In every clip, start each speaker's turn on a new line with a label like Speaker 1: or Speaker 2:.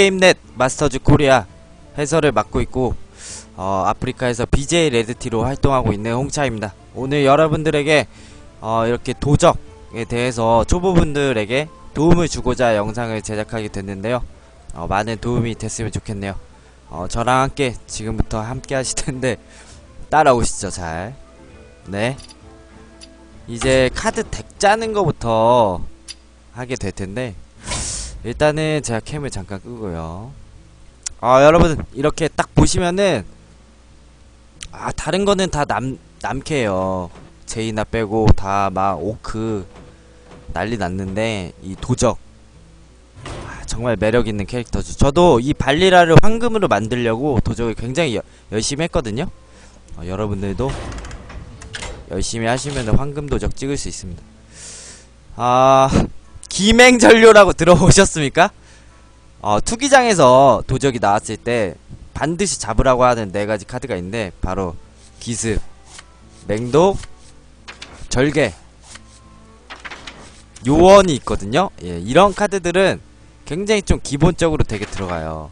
Speaker 1: 게임넷 마스터즈 코리아 해설을 맡고 있고 아프리카에서 BJ 레드티로 활동하고 있는 홍차입니다. 오늘 여러분들에게 이렇게 도적에 대해서 초보분들에게 도움을 주고자 영상을 제작하게 됐는데요. 많은 도움이 됐으면 좋겠네요. 저랑 함께 지금부터 함께 하실 텐데 따라오시죠. 잘. 네. 이제 카드 덱 짜는 거부터 하게 될 텐데 일단은 제가 캠을 잠깐 끄고요. 여러분 이렇게 딱 보시면은 다른 거는 다 남캐예요. 제이나 빼고 다 막 오크 난리 났는데 이 도적 정말 매력 있는 캐릭터죠. 저도 이 발리라를 황금으로 만들려고 도적을 굉장히 열심히 했거든요. 여러분들도 열심히 하시면 황금 도적 찍을 수 있습니다. 기맹전료라고 들어보셨습니까? 투기장에서 도적이 나왔을 때 반드시 잡으라고 하는 4가지 카드가 있는데 바로 기습, 맹독, 절개, 요원이 있거든요. 예, 이런 카드들은 굉장히 좀 기본적으로 되게 들어가요.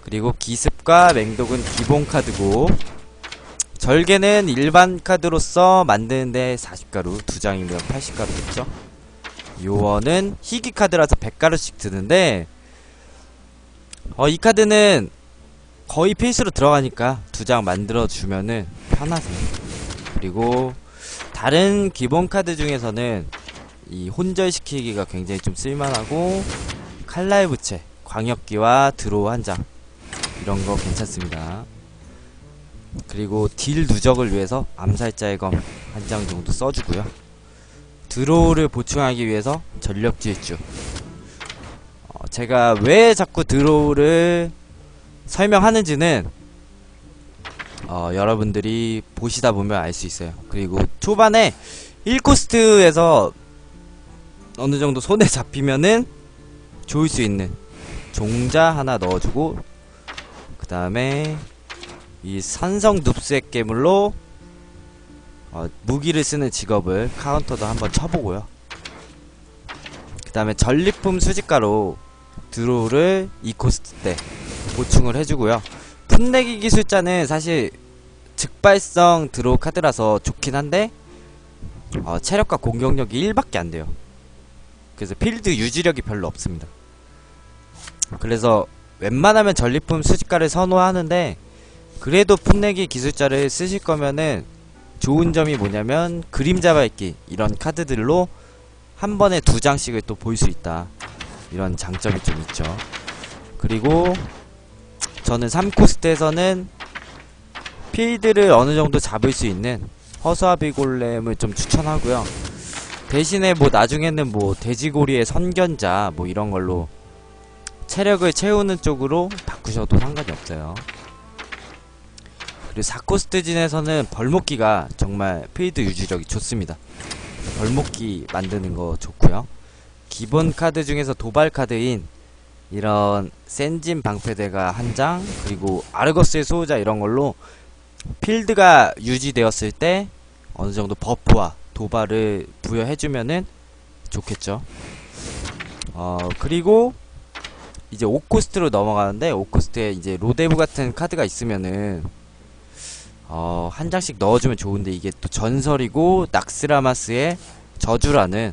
Speaker 1: 그리고 기습과 맹독은 기본 카드고 절개는 일반 카드로서 만드는데 40가루, 2장이면 80가루겠죠. 요원은 희귀 카드라서 100가루씩 드는데 이 카드는 거의 필수로 들어가니까 2장 만들어주면은 편하세요. 그리고 다른 기본 카드 중에서는 이 혼절시키기가 굉장히 좀 쓸만하고 칼날 부채, 광역기와 드로우 1장 이런거 괜찮습니다. 그리고 딜 누적을 위해서 암살자의 검 1장 정도 써주고요. 드로우를 보충하기 위해서 전력질주. 제가 왜 자꾸 드로우를 설명하는지는 여러분들이 보시다 보면 알 수 있어요. 그리고 초반에 1코스트에서 어느정도 손에 잡히면은 좋을 수 있는 종자 하나 넣어주고 그 다음에 이 산성 눕색 괴물로 무기를 쓰는 직업을 카운터도 한번 쳐보고요. 그 다음에 전리품 수집가로 드로우를 2코스트 때 보충을 해주고요. 풋내기 기술자는 사실 즉발성 드로우 카드라서 좋긴 한데 체력과 공격력이 1밖에 안 돼요. 그래서 필드 유지력이 별로 없습니다. 그래서 웬만하면 전리품 수집가를 선호하는데 그래도 풋내기 기술자를 쓰실 거면은 좋은 점이 뭐냐면 그림자 밝기 이런 카드들로 한 번에 2장씩을 또 볼 수 있다. 이런 장점이 좀 있죠. 그리고 저는 3코스트에서는 필드를 어느정도 잡을 수 있는 허수아비 골렘을 좀 추천하고요. 대신에 뭐 나중에는 뭐 돼지고리의 선견자 뭐 이런 걸로 체력을 채우는 쪽으로 바꾸셔도 상관이 없어요. 그리고 4코스트 진에서는 벌목기가 정말 필드 유지력이 좋습니다. 벌목기 만드는 거 좋고요. 기본 카드 중에서 도발 카드인 이런 센진 방패대가 1장 그리고 아르거스의 수호자 이런 걸로 필드가 유지되었을 때 어느정도 버프와 도발을 부여해주면은 좋겠죠. 그리고 이제 5코스트로 넘어가는데 5코스트에 이제 로데브 같은 카드가 있으면은 1장씩 넣어주면 좋은데 이게 또 전설이고 낙스라마스의 저주라는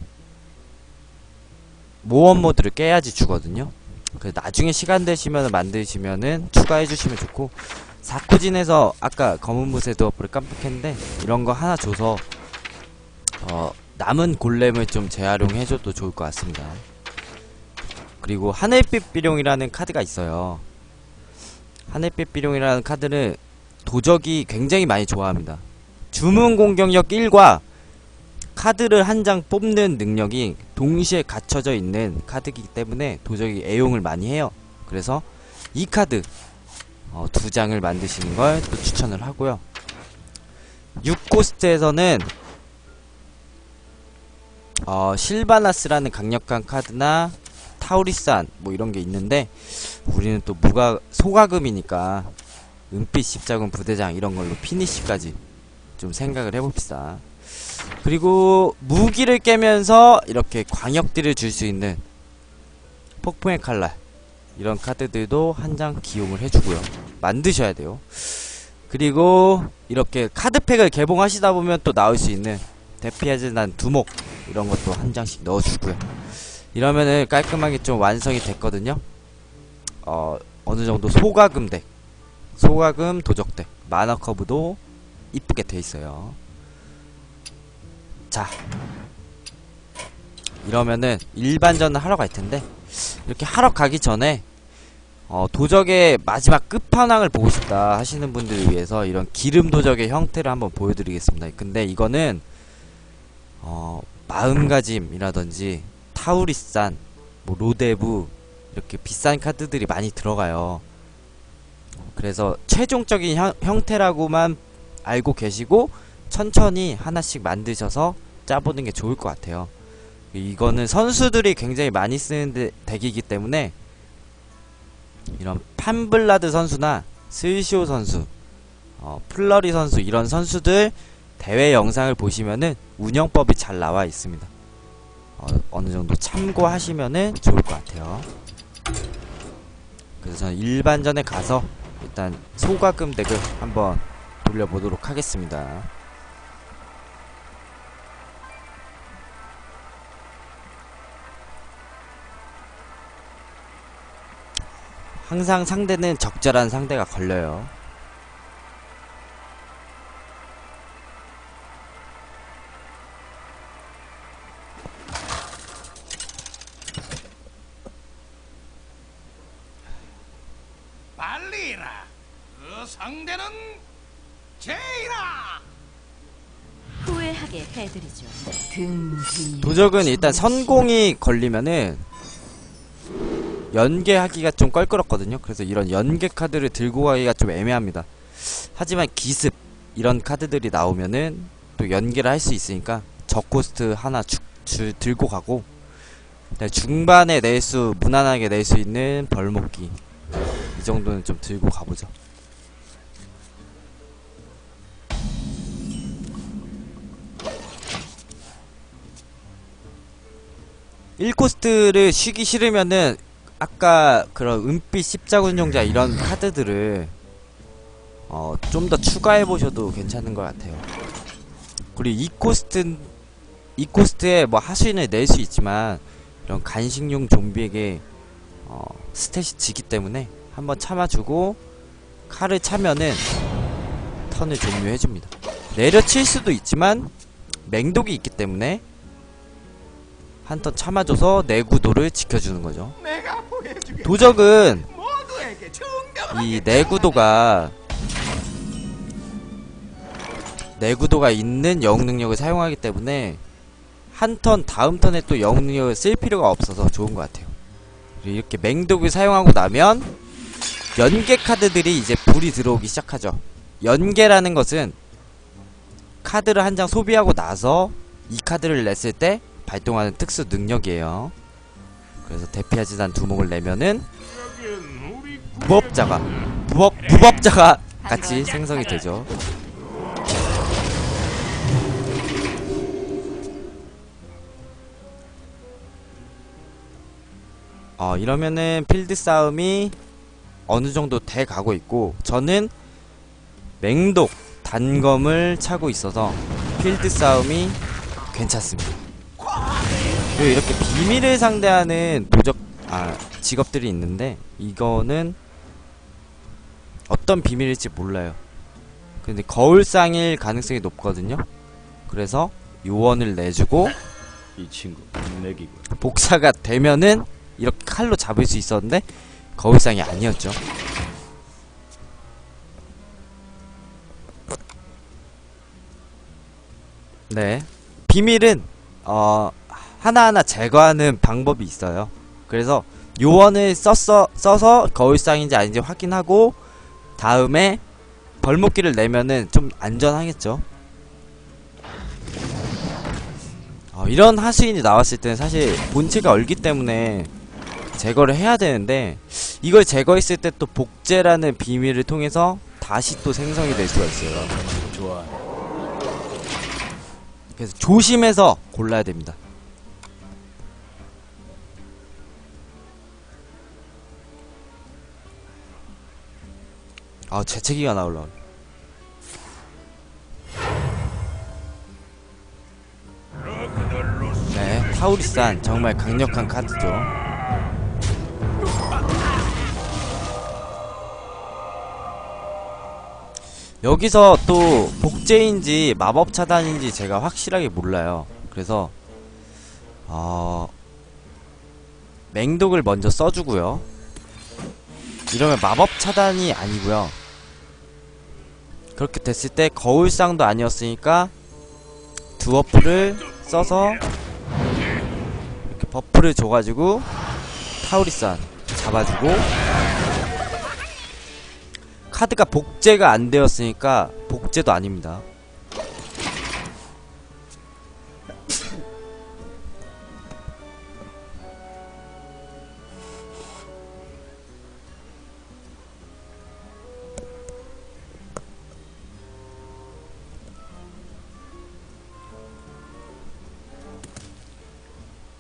Speaker 1: 모험 모드를 깨야지 주거든요. 그래서 나중에 시간 되시면 만드시면은 추가해주시면 좋고 4코진에서 아까 검은 무쇠 드워프를 깜빡했는데 이런거 하나 줘서 남은 골렘을 좀 재활용해줘도 좋을 것 같습니다. 그리고 하늘빛 비룡이라는 카드가 있어요. 하늘빛 비룡이라는 카드는 도적이 굉장히 많이 좋아합니다. 주문 공격력 1과 카드를 1장 뽑는 능력이 동시에 갖춰져 있는 카드이기 때문에 도적이 애용을 많이 해요. 그래서 이 카드 2장을 만드시는 걸 또 추천을 하고요. 6코스트에서는 실바나스라는 강력한 카드나 타우리산 뭐 이런게 있는데 우리는 또 소가금이니까 은빛 십자군 부대장 이런걸로 피니쉬까지 좀 생각을 해봅시다. 그리고 무기를 깨면서 이렇게 광역딜을 줄 수 있는 폭풍의 칼날 이런 카드들도 한 장 기용을 해주고요. 만드셔야 돼요. 그리고 이렇게 카드팩을 개봉하시다 보면 또 나올 수 있는 대피하지 난 두목 이런 것도 한 장씩 넣어주고요. 이러면은 깔끔하게 좀 완성이 됐거든요. 어느 정도 소가금 덱, 소가금 도적 덱, 마너 커브도 이쁘게 돼 있어요. 자, 이러면은 일반전을 하러 갈 텐데, 이렇게 하러 가기 전에 도적의 마지막 끝판왕을 보고 싶다 하시는 분들을 위해서 이런 기름 도적의 형태를 한번 보여드리겠습니다. 근데 이거는 마음가짐이라든지 타우리산, 뭐 로데브 이렇게 비싼 카드들이 많이 들어가요. 그래서 최종적인 형태라고만 알고 계시고 천천히 하나씩 만드셔서 짜보는 게 좋을 것 같아요. 이거는 선수들이 굉장히 많이 쓰는 덱이기 때문에 이런 판블라드 선수나 슬시오 선수, 플러리 선수 이런 선수들 대회 영상을 보시면은 운영법이 잘 나와 있습니다. 어느 정도 참고하시면은 좋을 것 같아요. 그래서 저는 일반전에 가서 일단 소가금 덱을 한번 돌려보도록 하겠습니다. 항상 상대는 적절한 상대가 걸려요.
Speaker 2: 빨리라. 그 상대는 제이라.
Speaker 3: 후회하게 해드리죠. 등지.
Speaker 1: 도적은 일단 선공이 걸리면은 연계하기가 좀 껄끄럽거든요. 그래서 이런 연계 카드를 들고 가기가 좀 애매합니다. 하지만 기습 이런 카드들이 나오면은 또 연계를 할 수 있으니까 저코스트 하나 들고 가고, 중반에 무난하게 낼 수 있는 벌목기 이 정도는 좀 들고 가보죠. (1코스트를) 쉬기 싫으면은 아까 그런 은빛 십자군용자 이런 카드들을 좀 더 추가해보셔도 괜찮은 것 같아요. 그리고 2코스트에 뭐 하수인을 낼 수 있지만 이런 간식용 좀비에게 스탯이 지기 때문에 한번 참아주고 칼을 차면은 턴을 종료해줍니다. 내려칠 수도 있지만 맹독이 있기 때문에 한 턴 참아줘서 내구도를 지켜주는 거죠.
Speaker 2: 내가 보여주겠다.
Speaker 1: 도적은
Speaker 2: 모두에게
Speaker 1: 이 내구도가 있는 영웅 능력을 사용하기 때문에 한 턴 다음 턴에 또 영웅 능력을 쓸 필요가 없어서 좋은 것 같아요. 이렇게 맹독을 사용하고 나면 연계 카드들이 이제 불이 들어오기 시작하죠. 연계라는 것은 카드를 한 장 소비하고 나서 이 카드를 냈을 때 발동하는 특수 능력이에요. 그래서 대피하지 난 두목을 내면은 무법자가 같이 생성이 되죠. 이러면은 필드 싸움이 어느 정도 돼 가고 있고, 저는 맹독 단검을 차고 있어서 필드 싸움이 괜찮습니다. 그리고 이렇게 비밀을 상대하는 직업들이 있는데 이거는 어떤 비밀일지 몰라요. 근데 거울상일 가능성이 높거든요. 그래서 요원을 내주고
Speaker 4: 이 친구 내기고
Speaker 1: 복사가 되면은 이렇게 칼로 잡을 수 있었는데 거울상이 아니었죠. 네, 비밀은 하나하나 제거하는 방법이 있어요. 그래서 요원을 써서 거울상인지 아닌지 확인하고 다음에 벌목기를 내면은 좀 안전하겠죠. 이런 하수인이 나왔을 때는 사실 본체가 얼기 때문에 제거를 해야 되는데, 이걸 제거했을 때 또 복제라는 비밀을 통해서 다시 또 생성이 될 수가 있어요.
Speaker 4: 좋아.
Speaker 1: 그래서 조심해서 골라야 됩니다. 아, 재채기가 나올라. 네, 타우리산 정말 강력한 카드죠. 여기서 또 복제인지 마법 차단인지 제가 확실하게 몰라요. 그래서 맹독을 먼저 써주고요. 이러면 마법 차단이 아니고요. 그렇게 됐을 때 거울상도 아니었으니까 드워프를 써서 이렇게 버프를 줘가지고 타우리산 잡아주고, 카드가 복제가 안 되었으니까 복제도 아닙니다.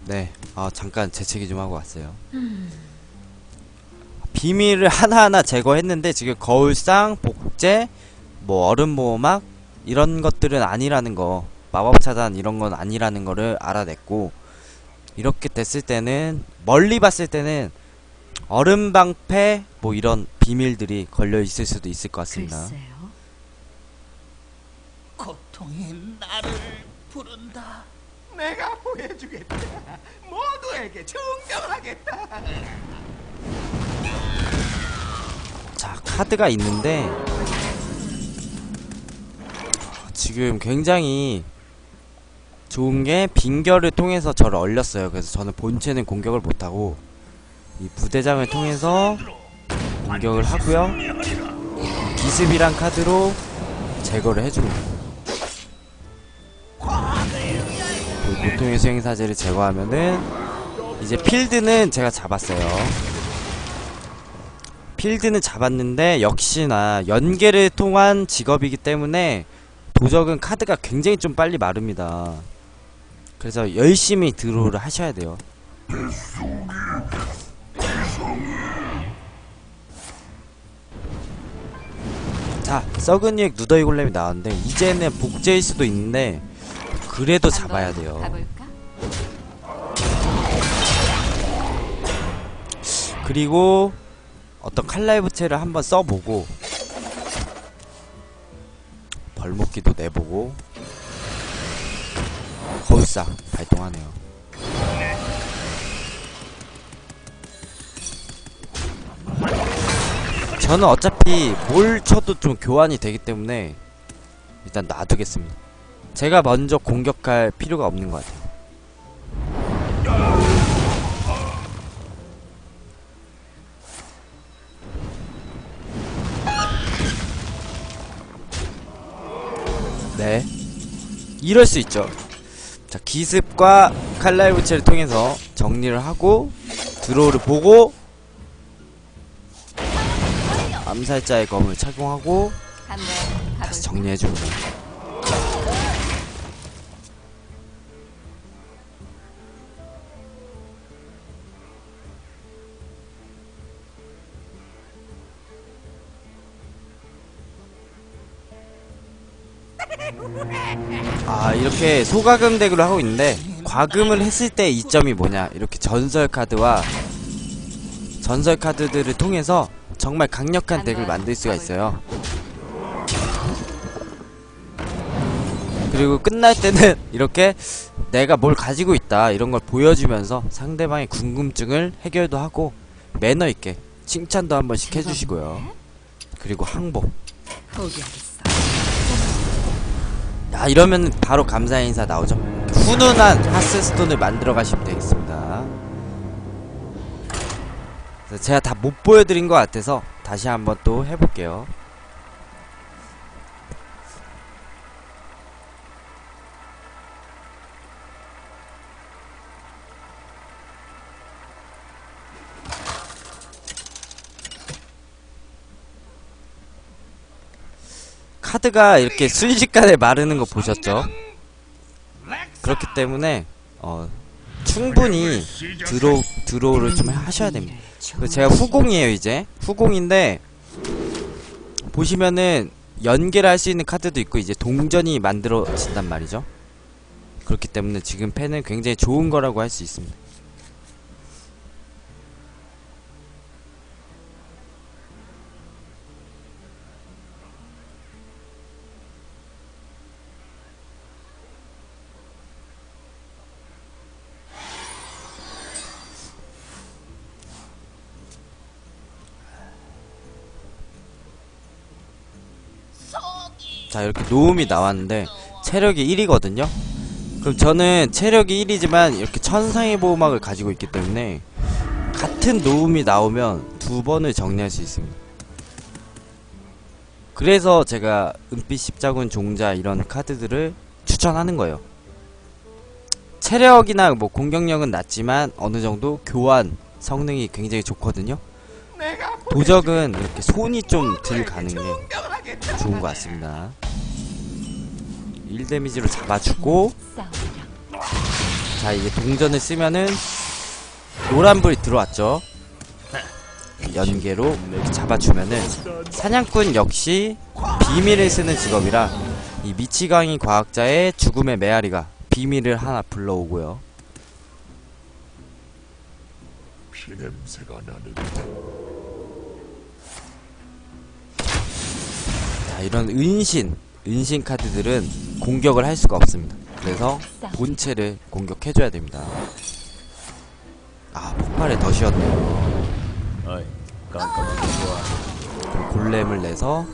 Speaker 1: 네, 잠깐 재채기 좀 하고 왔어요. 비밀을 하나하나 제거했는데 지금 거울상, 복제, 뭐 얼음보호막 이런 것들은 아니라는 거, 마법 차단 이런 건 아니라는 거를 알아냈고, 이렇게 됐을 때는 멀리 봤을 때는 얼음 방패 뭐 이런 비밀들이 걸려 있을 수도 있을 것 같습니다.
Speaker 3: 글쎄요.
Speaker 2: 고통이 나를 부른다. 내가 보여주겠다. 모두에게 증명하겠다.
Speaker 1: 자, 카드가 있는데 지금 굉장히 좋은게 빙결을 통해서 저를 얼렸어요. 그래서 저는 본체는 공격을 못하고 이 부대장을 통해서 공격을 하고요, 기습이란 카드로 제거를 해줍니다. 보통의 수행사제를 제거하면은 이제 필드는 제가 잡았어요. 필드는 잡았는데 역시나 연계를 통한 직업이기 때문에 도적은 카드가 굉장히 좀 빨리 마릅니다. 그래서 열심히 드로우를 하셔야 돼요. 자, 썩은 유액 누더기 골렘이 나왔는데 이제는 복제일 수도 있는데 그래도 잡아야 돼요.
Speaker 3: 가볼까?
Speaker 1: 그리고 어떤 칼날부채를 한번 써보고 벌목기도 내보고 거울상 발동하네요. 저는 어차피 뭘 쳐도 좀 교환이 되기 때문에 일단 놔두겠습니다. 제가 먼저 공격할 필요가 없는 것 같아요. 네, 이럴 수 있죠. 자, 기습과 칼날 부채를 통해서 정리를 하고 드로우를 보고 암살자의 검을 착용하고
Speaker 3: 한번
Speaker 1: 다시
Speaker 3: 가볼까?
Speaker 1: 정리해줍니다. 이렇게 소가금 덱으로 하고 있는데, 과금을 했을 때 이점이 뭐냐, 이렇게 전설 카드와 전설 카드들을 통해서 정말 강력한 덱을 만들 수가 있어요. 그리고 끝날 때는 이렇게 내가 뭘 가지고 있다 이런 걸 보여주면서 상대방의 궁금증을 해결도 하고 매너 있게 칭찬도 한 번씩 해주시고요. 그리고 항복.
Speaker 3: 포기하겠어.
Speaker 1: 이러면 바로 감사 인사 나오죠. 훈훈한 하스스톤을 만들어 가시면 되겠습니다. 그래서 제가 다 못 보여드린 것 같아서 다시 한번 또 해볼게요. 카드가 이렇게 순식간에 마르는 거 보셨죠? 그렇기 때문에 충분히 드로우를 좀 하셔야 됩니다. 그래서 제가 후공이에요. 이제 후공인데 보시면은 연계를 할 수 있는 카드도 있고 이제 동전이 만들어진단 말이죠. 그렇기 때문에 지금 펜은 굉장히 좋은 거라고 할 수 있습니다. 자, 이렇게 노움이 나왔는데 체력이 1이거든요. 그럼 저는 체력이 1이지만 이렇게 천상의 보호막을 가지고 있기 때문에 같은 노움이 나오면 2번을 정리할 수 있습니다. 그래서 제가 은빛 십자군 종자 이런 카드들을 추천하는 거예요. 체력이나 뭐 공격력은 낮지만 어느정도 교환 성능이 굉장히 좋거든요. 도적은 이렇게 손이 좀 덜 가는 게 좋은 것 같습니다. 1데미지로 잡아주고,
Speaker 3: 싸우리라.
Speaker 1: 자, 이제 동전을 쓰면은 노란불이 들어왔죠. 연계로 이렇게 잡아주면은 사냥꾼 역시 비밀을 쓰는 직업이라 이 미치광이 과학자의 죽음의 메아리가 비밀을 하나 불러오고요.
Speaker 5: 피냄새가 나는
Speaker 1: 자, 이런 은신 카드들은 공격을 할 수가 없습니다. 그래서 본체를 공격해줘야 됩니다. 아, 폭발에 더 쉬었네요.
Speaker 4: 어이, 깜깜한 거 좋아하네.
Speaker 1: 그럼 골렘을 내서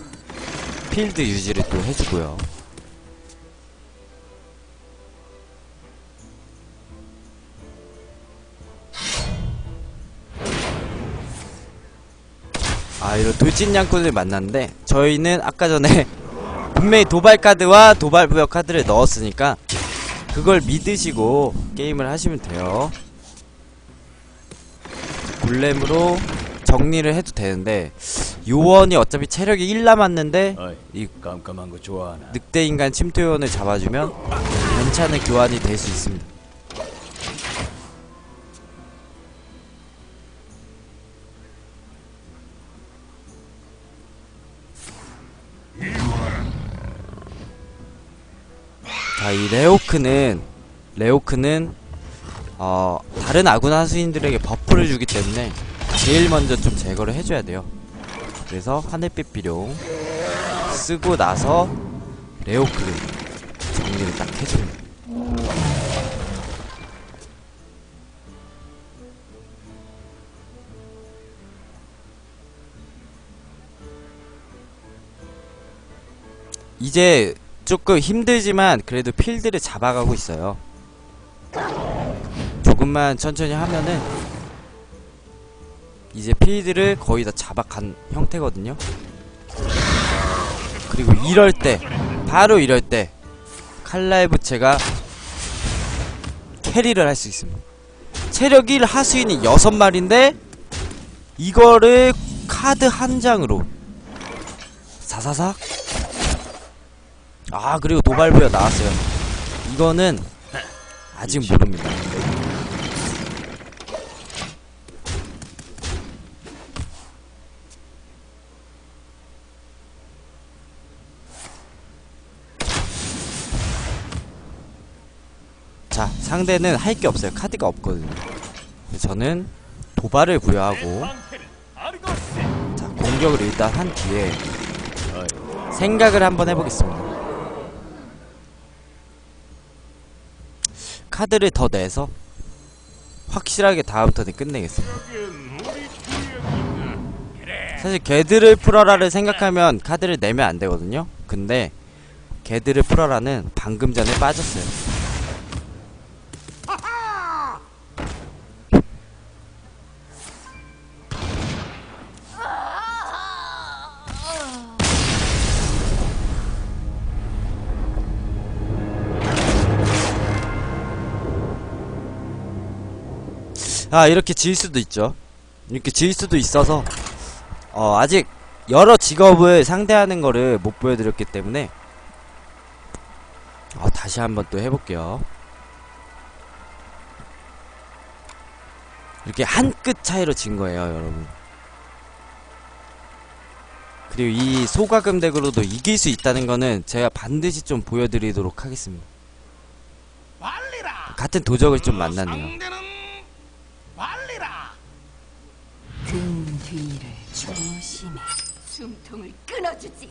Speaker 1: 필드 유지를 또 해주고요. 아, 이런 돌진냥꾼을 만났는데 저희는 아까 전에 분명히 도발카드와 도발부여 카드를 넣었으니까 그걸 믿으시고 게임을 하시면 돼요. 골렘으로 정리를 해도 되는데 요원이 어차피 체력이 1 남았는데
Speaker 4: 어이,
Speaker 1: 이
Speaker 4: 깜깜한 거 좋아하나?
Speaker 1: 늑대인간 침투요원을 잡아주면 괜찮은 교환이 될 수 있습니다. 자, 이 레오크는 다른 아군 하수인들에게 버프를 주기 때문에 제일 먼저 좀 제거를 해줘야 돼요. 그래서 하늘빛 비룡 쓰고 나서 레오크를 정리를 딱 해줍니다. 이제 조금 힘들지만 그래도 필드를 잡아가고 있어요. 조금만 천천히 하면은 이제 필드를 거의 다 잡아간 형태거든요. 그리고 이럴 때, 바로 이럴 때 칼날 부채가 캐리를 할 수 있습니다. 체력 1 하수인이 6마리인데 이거를 카드 한 장으로 사사삭. 아, 그리고 도발부여 나왔어요. 이거는 아직 모릅니다. 자, 상대는 할 게 없어요. 카드가 없거든요. 저는 도발을 부여하고, 자, 공격을 일단 한 뒤에
Speaker 4: 어이,
Speaker 1: 생각을 한번 해보겠습니다. 카드를 더 내서 확실하게 다음 턴에 끝내겠습니다. 사실 개들을 풀어라를 생각하면 카드를 내면 안 되거든요. 근데 개들을 풀어라는 방금 전에 빠졌어요. 아, 이렇게 질 수도 있죠. 이렇게 질 수도 있어서 아직 여러 직업을 상대하는 거를 못 보여드렸기 때문에 다시 한번 또 해볼게요. 이렇게 한 끗 차이로 진 거예요, 여러분. 그리고 이 소가금 덱으로도 이길 수 있다는 거는 제가 반드시 좀 보여드리도록 하겠습니다.
Speaker 2: 빨리라.
Speaker 1: 같은 도적을 좀 만났네요.
Speaker 2: 상대는 빨리라.
Speaker 3: 등 뒤를 조심해. 숨통을 끊어주지.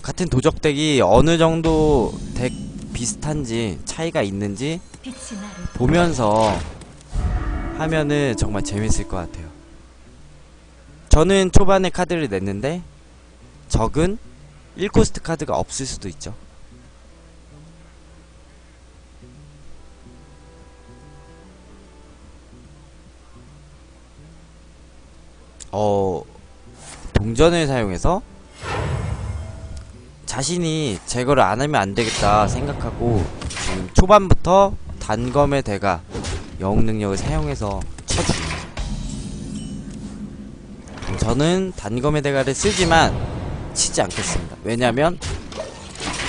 Speaker 1: 같은 도적 덱이 어느 정도 덱 비슷한지 차이가 있는지
Speaker 3: 빛이 나를
Speaker 1: 보면서 하면은 정말 재밌을 것 같아요. 저는 초반에 카드를 냈는데 적은 1코스트 카드가 없을 수도 있죠. 동전을 사용해서 자신이 제거를 안 하면 안 되겠다 생각하고 지금 초반부터 단검의 대가 영웅 능력을 사용해서 쳐줍니다. 저는 단검의 대가를 쓰지만 치지 않겠습니다. 왜냐면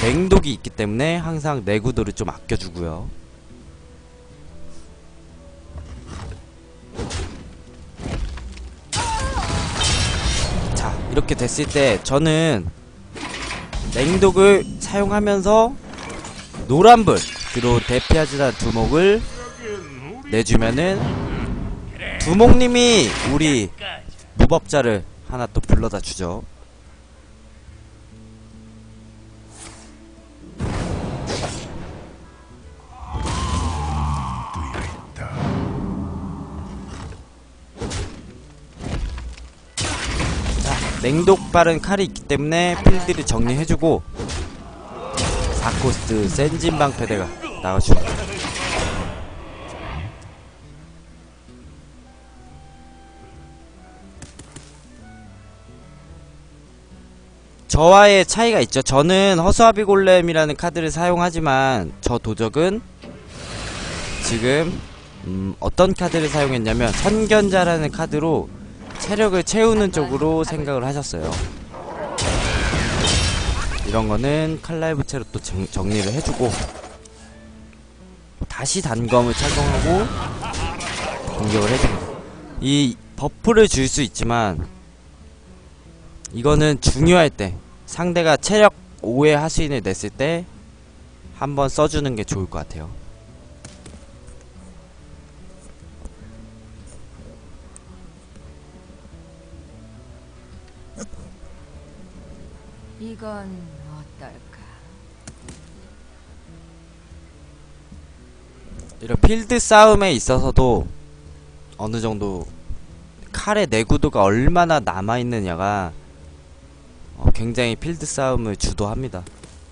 Speaker 1: 맹독이 있기 때문에 항상 내구도를 좀 아껴주고요. 자, 이렇게 됐을 때 저는 맹독을 사용하면서 노란불 대피하지나 두목을 내주면은 두목님이 우리 무법자를 하나 또 불러다 주죠. 자, 맹독 빠른 칼이 있기 때문에 필드를 정리해주고 4코스트 센진방 패대가 나가주고 저와의 차이가 있죠. 저는 허수아비 골렘이라는 카드를 사용하지만 저 도적은 지금 어떤 카드를 사용했냐면 선견자라는 카드로 체력을 채우는 쪽으로 생각을 하셨어요. 이런 거는 칼날부채로 또 정리를 해주고 다시 단검을 착용하고 공격을 해줍니다. 이 버프를 줄 수 있지만 이거는 중요할 때 상대가 체력 5의 하수인을 냈을 때 한번 써주는 게 좋을 것 같아요.
Speaker 3: 이건 어떨까?
Speaker 1: 이런 필드 싸움에 있어서도 어느 정도 칼의 내구도가 얼마나 남아있느냐가 굉장히 필드 싸움을 주도합니다.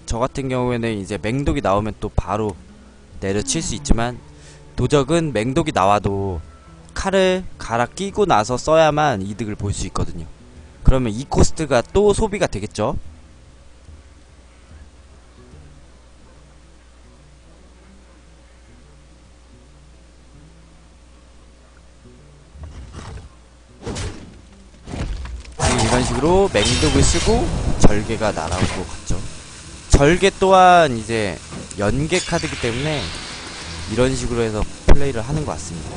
Speaker 1: 저 같은 경우에는 이제 맹독이 나오면 또 바로 내려칠 수 있지만 도적은 맹독이 나와도 칼을 갈아 끼고 나서 써야만 이득을 볼 수 있거든요. 그러면 이 코스트가 또 소비가 되겠죠. 이런 식으로 맹독을 쓰고 절개가 날아오고 갔죠. 절개 또한 이제 연계 카드이기 때문에 이런 식으로 해서 플레이를 하는 것 같습니다.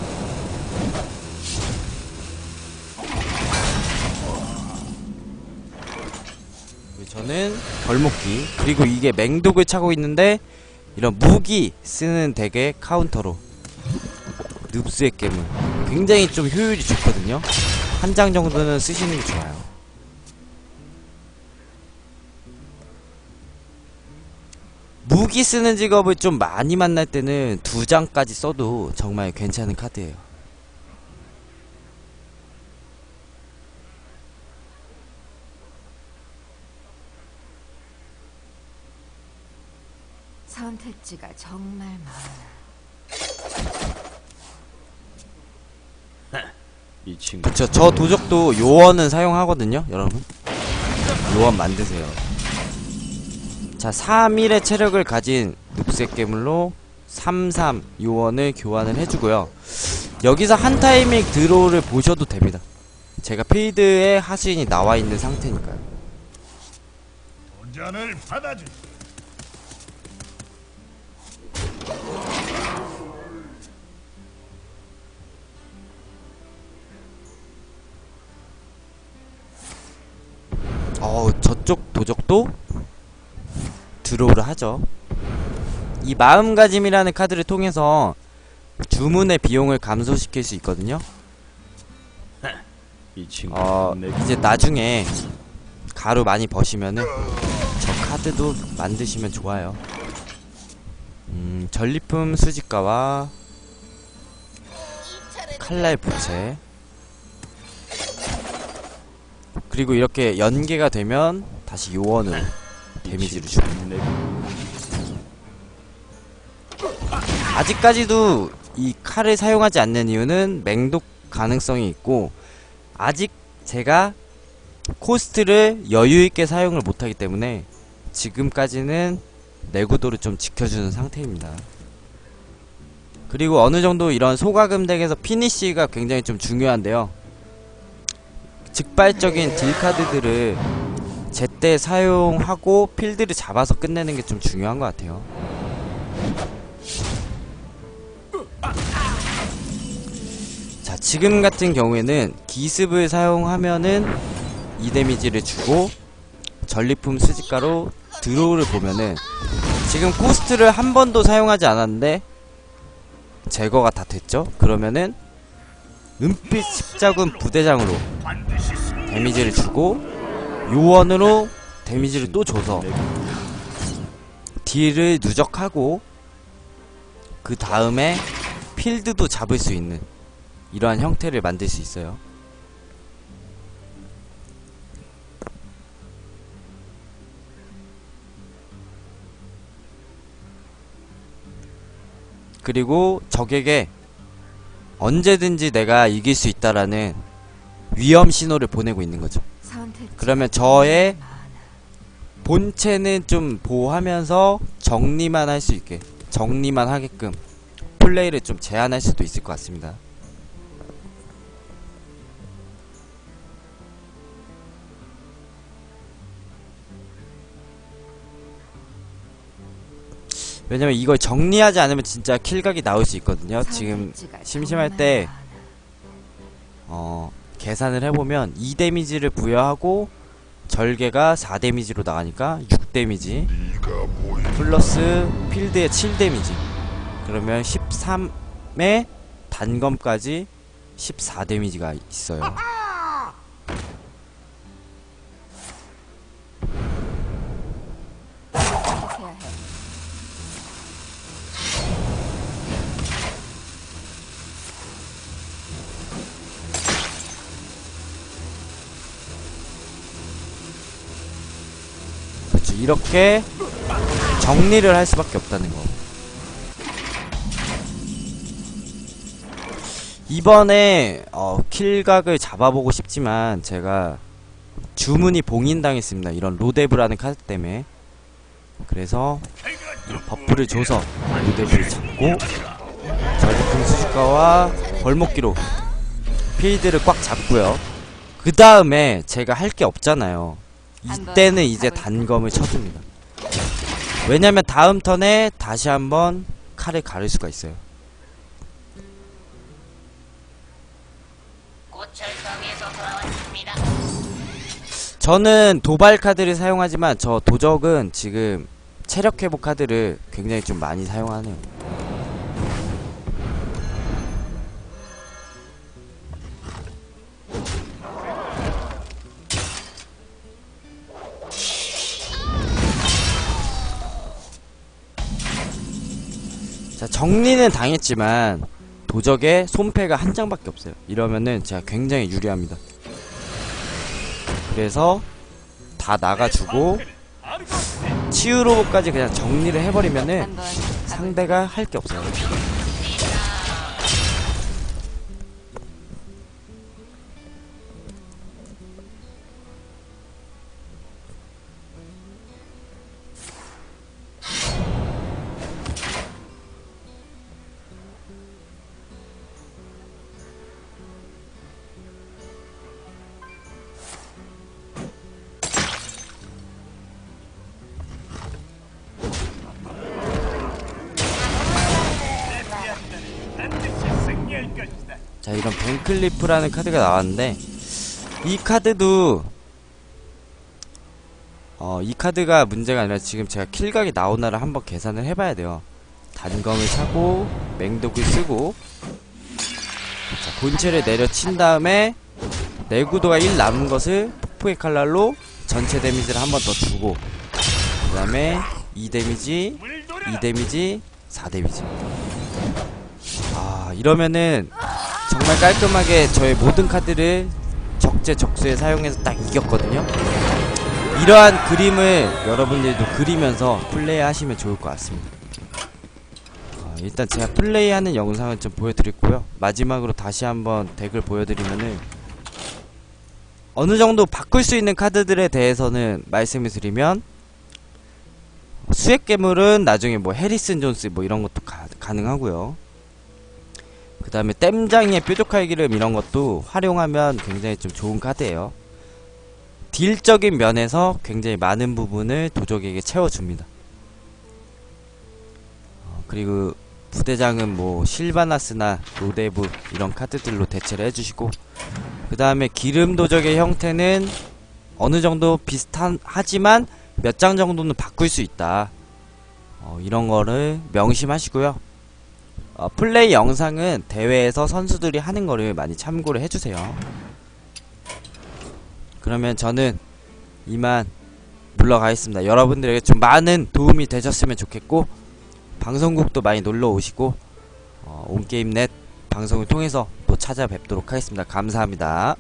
Speaker 1: 저는 벌목기, 그리고 이게 맹독을 차고 있는데 이런 무기 쓰는 덱의 카운터로 늪수의 깨물 굉장히 좀 효율이 좋거든요. 한 장 정도는 쓰시는 게 좋아요. 무기 쓰는 직업을 좀 많이 만날 때는 2장까지 써도 정말 괜찮은 카드예요.
Speaker 3: 선택지가 정말 많아.
Speaker 4: 이 친구
Speaker 1: 그쵸, 저 도적도 요원은 사용하거든요, 여러분. 요원 만드세요. 자, 3일의 체력을 가진 늪새 깨물로 3-3 요원을 교환을 해주고요. 여기서 한 타이밍 드로우를 보셔도 됩니다. 제가 필드에 하수인이 나와있는 상태니까요.
Speaker 5: 도전을 받아주.
Speaker 1: 저쪽 도적도 드로우를 하죠. 이 마음가짐이라는 카드를 통해서 주문의 비용을 감소시킬 수 있거든요.
Speaker 4: 이 친구
Speaker 1: 이제 나중에 가루 많이 버시면은 저 카드도 만드시면 좋아요. 전리품 수집가와 칼날 부채, 그리고 이렇게 연계가 되면 다시 요원으로 데미지를 주고. 아직까지도 이 칼을 사용하지 않는 이유는 맹독 가능성이 있고, 아직 제가 코스트를 여유있게 사용을 못하기 때문에 지금까지는 내구도를 좀 지켜주는 상태입니다. 그리고 어느정도 이런 소가금 덱에서 피니쉬가 굉장히 좀 중요한데요. 즉발적인 딜카드들을 제때 사용하고 필드를 잡아서 끝내는 게 좀 중요한 것 같아요. 자, 지금 같은 경우에는 기습을 사용하면은 2 데미지를 주고, 전리품 수집가로 드로우를 보면은 지금 코스트를 한 번도 사용하지 않았는데 제거가 다 됐죠? 그러면은 은빛 십자군 부대장으로 데미지를 주고, 요원으로 데미지를 또 줘서 딜을 누적하고, 그 다음에 필드도 잡을 수 있는 이러한 형태를 만들 수 있어요. 그리고 적에게 언제든지 내가 이길 수 있다라는 위험 신호를 보내고 있는 거죠. 그러면 저의 본체는 좀 보호하면서 정리만 할 수 있게, 정리만 하게끔 플레이를 좀 제한할 수도 있을 것 같습니다. 왜냐면 이걸 정리하지 않으면 진짜 킬각이 나올 수 있거든요. 지금 심심할 때 계산을 해보면 2 데미지를 부여하고 절개가 4 데미지로 나가니까 6 데미지 플러스 필드에 7 데미지, 그러면 13에 단검까지 14 데미지가 있어요. 그렇죠. 이렇게 정리를 할 수밖에 없다는 거. 이번에 킬각을 잡아보고 싶지만 제가 주문이 봉인당했습니다. 이런 로데브라는 카드 때문에. 그래서 버프를 줘서 로데브를 잡고, 전리품 수집가와 벌목기로 필드를 꽉 잡고요. 그 다음에 제가 할 게 없잖아요. 이때는 이제 단검을 쳐줍니다. 왜냐면 다음 턴에 다시 한번 칼을 가를 수가 있어요. 저는 도발 카드를 사용하지만 저 도적은 지금 체력 회복 카드를 굉장히 좀 많이 사용하네요. 자, 정리는 당했지만 도적에 손패가 한 장밖에 없어요. 이러면은 제가 굉장히 유리합니다. 그래서 다 나가주고 치유 로봇까지 그냥 정리를 해버리면은 상대가 할 게 없어요. 자, 이런 벤클리프라는 카드가 나왔는데, 이 카드도 이 카드가 문제가 아니라 지금 제가 킬각이 나오나를 한번 계산을 해봐야 돼요. 단검을 차고 맹독을 쓰고, 자, 본체를 내려친 다음에 내구도가 1 남은 것을 폭풍의 칼날로 전체 데미지를 한 번 더 주고, 그 다음에 2 데미지, 2 데미지, 4 데미지. 이러면은 정말 깔끔하게 저의 모든 카드를 적재적소에 사용해서 딱 이겼거든요. 이러한 그림을 여러분들도 그리면서 플레이 하시면 좋을 것 같습니다. 일단 제가 플레이하는 영상을 좀 보여드렸고요. 마지막으로 다시 한번 덱을 보여드리면은 어느정도 바꿀 수 있는 카드들에 대해서는 말씀을 드리면, 수액 괴물은 나중에 뭐 해리슨 존스 뭐 이런 것도 가능하고요. 그 다음에 땜장의 뾰족할 기름 이런 것도 활용하면 굉장히 좀 좋은 카드예요. 딜적인 면에서 굉장히 많은 부분을 도적에게 채워줍니다. 그리고 부대장은 뭐 실바나스나 로데브 이런 카드들로 대체를 해주시고, 그 다음에 기름 도적의 형태는 어느정도 비슷하지만 몇 장 정도는 바꿀 수 있다. 이런 거를 명심하시고요. 플레이 영상은 대회에서 선수들이 하는 거를 많이 참고를 해주세요. 그러면 저는 이만 물러가겠습니다. 여러분들에게 좀 많은 도움이 되셨으면 좋겠고, 방송국도 많이 놀러 오시고, 온게임넷 방송을 통해서 또 찾아뵙도록 하겠습니다. 감사합니다.